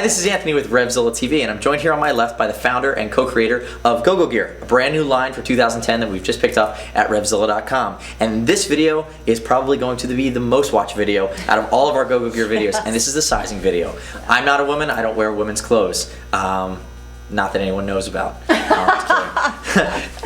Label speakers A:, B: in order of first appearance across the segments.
A: Hi, this is Anthony with RevZilla TV, and I'm joined here on my left by the founder and co-creator of GoGo Gear, a brand new line for 2010 that we've just picked up at RevZilla.com. And this video is probably going to be the most watched video out of all of our GoGo Gear videos, and this is the sizing video. I'm not a woman, I don't wear women's clothes. Not that anyone knows about.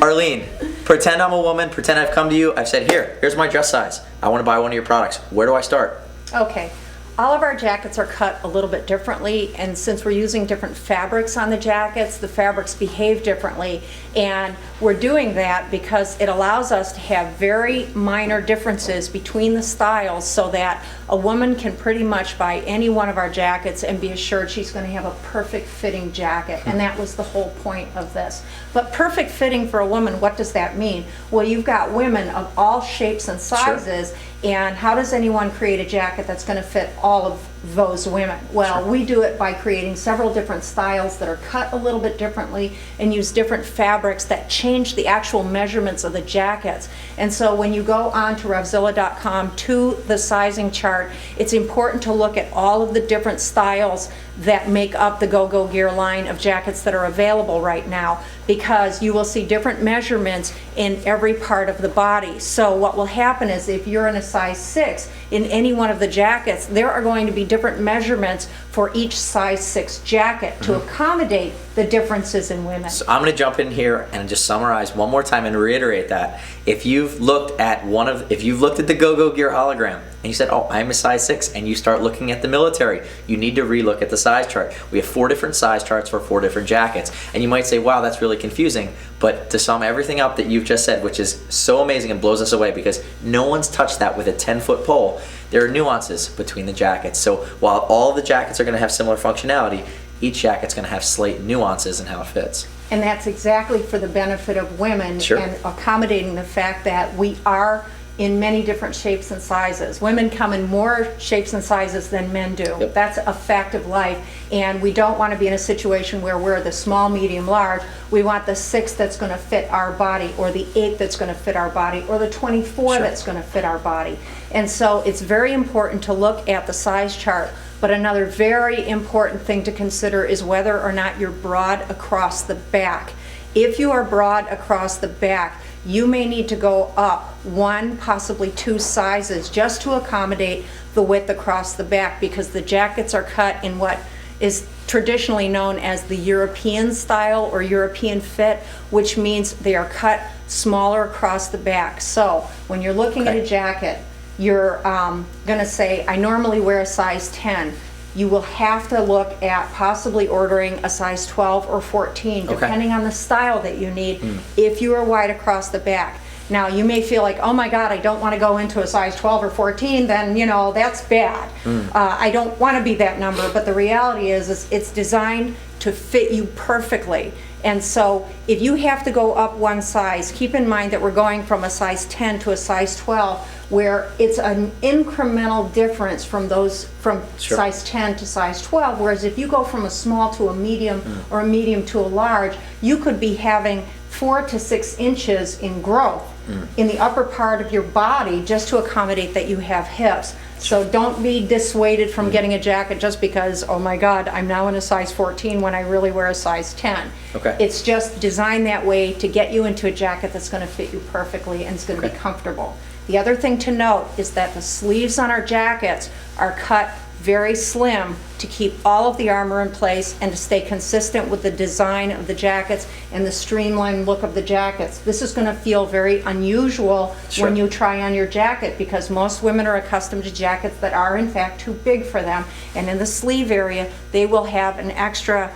A: Arlene, pretend I'm a woman, pretend I've come to you, I've said, here's my dress size. I want to buy one of your products. Where do I start?
B: Okay. All of our jackets are cut a little bit differently, and since we're using different fabrics on the jackets, the fabrics behave differently, and we're doing that because it allows us to have very minor differences between the styles so that a woman can pretty much buy any one of our jackets and be assured she's going to have a perfect fitting jacket, and that was the whole point of this. But perfect fitting for a woman, what does that mean? Well, you've got women of all shapes and sizes, sure. And how does anyone create a jacket that's going to fit all of those women? Well, sure. We do it by creating several different styles that are cut a little bit differently and use different fabrics that change the actual measurements of the jackets. And so when you go on to RevZilla.com to the sizing chart, it's important to look at all of the different styles that make up the GoGo Gear line of jackets that are available right now, because you will see different measurements in every part of the body. So what will happen is if you're in a size 6 in any one of the jackets, there are going to be different measurements for each size 6 jacket to accommodate the differences in women.
A: So I'm going to jump in here and just summarize one more time and reiterate that if you've looked at the GoGo Gear hologram and you said, oh, I'm a size 6, and you start looking at the military, you need to relook at the size chart. We have 4 different size charts for 4 different jackets, and you might say, wow, that's really confusing, but to sum everything up that you've just said, which is so amazing and blows us away because no one's touched that with a 10-foot pole, there are nuances between the jackets. So while all the jackets are going to have similar functionality, each jacket's going to have slight nuances in how it fits.
B: And that's exactly for the benefit of women, sure. And accommodating the fact that we are in many different shapes and sizes. Women come in more shapes and sizes than men do. Yep. That's a fact of life, and we don't want to be in a situation where we're the small, medium, large. We want the 6 that's going to fit our body, or the 8 that's going to fit our body, or the 24 sure. that's going to fit our body. And so it's very important to look at the size chart. But another very important thing to consider is whether or not you're broad across the back. If you are broad across the back, you may need to go up 1, possibly 2 sizes just to accommodate the width across the back, because the jackets are cut in what is traditionally known as the European style or European fit, which means they are cut smaller across the back. So when you're looking at a jacket, you're going to say, I normally wear a size 10. You will have to look at possibly ordering a size 12 or 14, depending on the style that you need, if you are wide across the back. Now, you may feel like, oh my God, I don't want to go into a size 12 or 14, then, you know, that's bad. I don't want to be that number, but the reality is it's designed to fit you perfectly. And so if you have to go up 1 size, keep in mind that we're going from a size 10 to a size 12, where it's an incremental difference from sure. size 10 to size 12, whereas if you go from a small to a medium or a medium to a large, you could be having 4 to 6 inches in growth in the upper part of your body just to accommodate that you have hips. So don't be dissuaded from getting a jacket just because, oh my God, I'm now in a size 14 when I really wear a size 10. Okay. It's just designed that way to get you into a jacket that's going to fit you perfectly and it's going to be comfortable. The other thing to note is that the sleeves on our jackets are cut very slim to keep all of the armor in place and to stay consistent with the design of the jackets and the streamlined look of the jackets. This is going to feel very unusual sure. when you try on your jacket, because most women are accustomed to jackets that are in fact too big for them, and in the sleeve area they will have an extra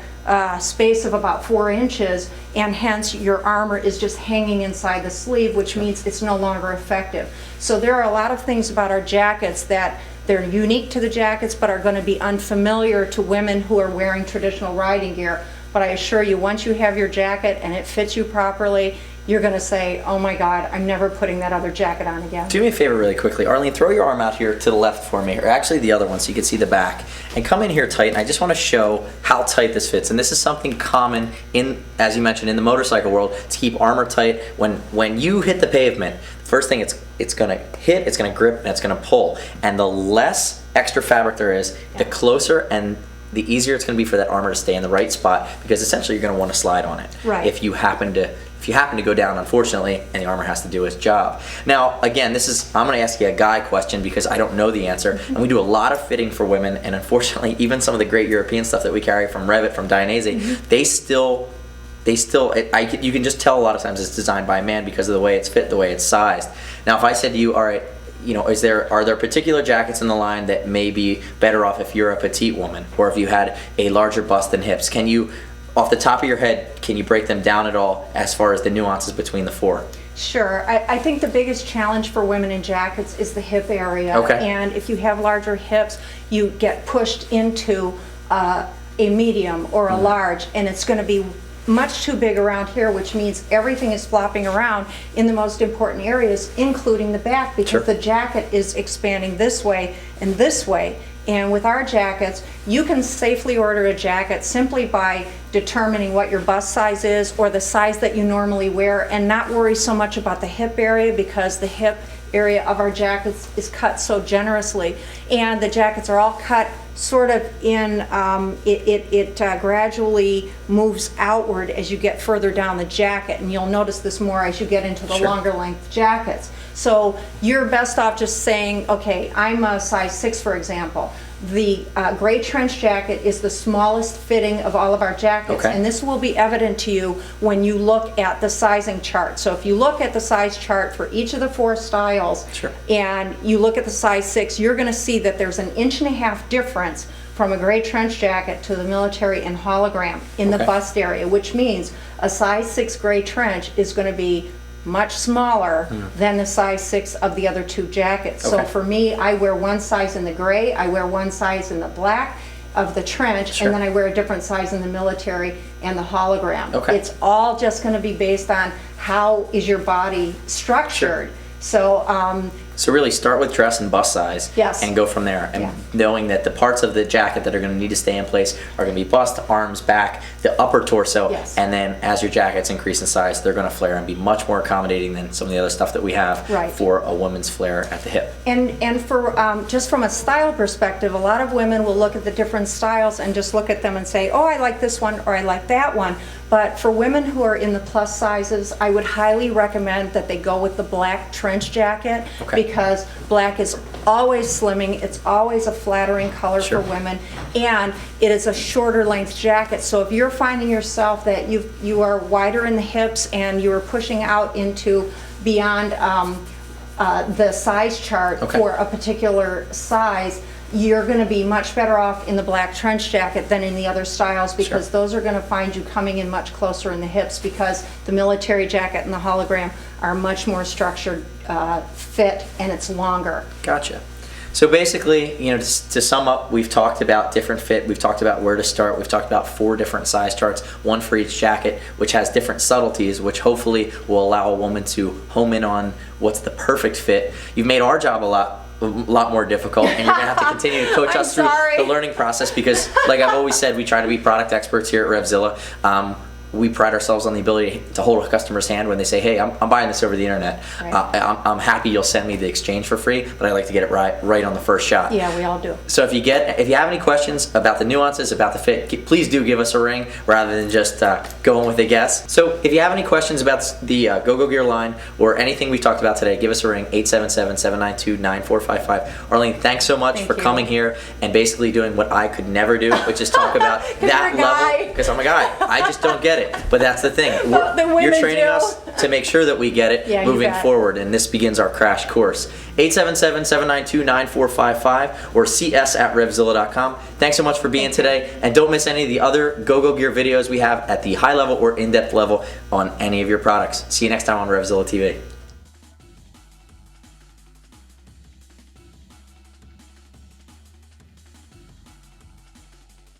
B: space of about 4 inches, and hence your armor is just hanging inside the sleeve, which means it's no longer effective. So there are a lot of things about our jackets that they're unique to the jackets but are going to be unfamiliar to women who are wearing traditional riding gear. But I assure you, once you have your jacket and it fits you properly, you're going to say, oh my God, I'm never putting that other jacket on again.
A: Do me a favor really quickly. Arlene, throw your arm out here to the left for me, or actually the other one so you can see the back. And come in here tight, and I just want to show how tight this fits. And this is something common in, as you mentioned, in the motorcycle world, to keep armor tight. When you hit the pavement, first thing it's going to hit, it's going to grip, and it's going to pull. And the less extra fabric there is, the closer and the easier it's going to be for that armor to stay in the right spot, because essentially you're going to want to slide on it.
B: Right.
A: If you happen to go down, unfortunately, and the armor has to do its job. Now, again, I'm going to ask you a guy question because I don't know the answer, and we do a lot of fitting for women, and unfortunately, even some of the great European stuff that we carry from Revit, from Dainese, you can just tell a lot of times it's designed by a man because of the way it's fit, the way it's sized. Now, if I said to you, all right, are there particular jackets in the line that may be better off if you're a petite woman, or if you had a larger bust and hips? Can you, off the top of your head, can you break them down at all as far as the nuances between the four?
B: Sure. I think the biggest challenge for women in jackets is the hip area.
A: Okay.
B: And if you have larger hips, you get pushed into a medium or a large, and it's going to be much too big around here, which means everything is flopping around in the most important areas, including the back, because
A: Sure.
B: the jacket is expanding this way and this way. And with our jackets, you can safely order a jacket simply by determining what your bust size is or the size that you normally wear, and not worry so much about the hip area, because the hip area of our jackets is cut so generously. And the jackets are all cut sort of in, it gradually moves outward as you get further down the jacket, and you'll notice this more as you get into the
A: Sure.
B: longer length jackets. So you're best off just saying, okay, I'm a size 6, for example. The gray trench jacket is the smallest fitting of all of our jackets,
A: Okay.
B: and this will be evident to you when you look at the sizing chart. So if you look at the size chart for each of the 4 styles,
A: Sure.
B: and you look at the size 6, you're going to see that there's an 1.5 inch difference from a gray trench jacket to the military and hologram in the
A: Okay.
B: bust area, which means a size 6 gray trench is going to be much smaller than the size 6 of the other 2 jackets. So
A: Okay.
B: for me, I wear one size in the gray, I wear one size in the black of the trench,
A: Sure.
B: and then I wear a different size in the military and the hologram.
A: Okay.
B: It's all just going to be based on how is your body structured.
A: So really start with dress and bust size,
B: Yes.
A: and go from there. And
B: Yeah.
A: knowing that the parts of the jacket that are going to need to stay in place are going to be bust, arms, back, the upper torso,
B: Yes.
A: and then as your jackets increase in size, they're going to flare and be much more accommodating than some of the other stuff that we have
B: Right.
A: for a woman's flare at the hip.
B: And for just from a style perspective, a lot of women will look at the different styles and just look at them and say, oh, I like this one or I like that one. But for women who are in the plus sizes, I would highly recommend that they go with the black trench jacket,
A: Okay.
B: because black is always slimming, it's always a flattering color
A: Sure.
B: for women, and it is a shorter length jacket. So if you're finding yourself that you are wider in the hips and you are pushing out into beyond the size chart
A: Okay.
B: for a particular size, you're going to be much better off in the black trench jacket than in the other styles, because
A: Sure.
B: those are going to find you coming in much closer in the hips, because the military jacket and the hologram are much more structured fit, and it's longer.
A: Gotcha. So basically, to sum up, we've talked about different fit, we've talked about where to start, we've talked about 4 different size charts, one for each jacket, which has different subtleties, which hopefully will allow a woman to home in on what's the perfect fit. You've made our job a lot more difficult, and you're gonna have to continue to coach
B: I'm
A: us through
B: sorry.
A: the learning process, because like I've always said, we try to be product experts here at RevZilla. We pride ourselves on the ability to hold a customer's hand when they say, hey, I'm buying this over the internet.
B: Right.
A: I'm happy you'll send me the exchange for free, but I like to get it right on the first shot.
B: Yeah, we all do.
A: So if you have any questions about the nuances, about the fit, please do give us a ring rather than just going with a guess. So if you have any questions about the GoGo Gear line or anything we've talked about today, give us a ring, 877-792-9455. Arlene, thanks so much
B: Thank
A: for
B: you.
A: coming here and basically doing what I could never do, which is talk about that
B: You're a guy.
A: level, because I'm a guy. I just don't get it. But that's the thing.
B: Well, the women
A: You're training
B: do.
A: us to make sure that we get it
B: Yeah, you
A: moving
B: bet.
A: forward, and this begins our crash course. 877-792-9455 or cs@revzilla.com. Thanks so much for being today, and don't miss any of the other GoGo Gear videos we have at the high level or in-depth level on any of your products. See you next time on RevZilla TV.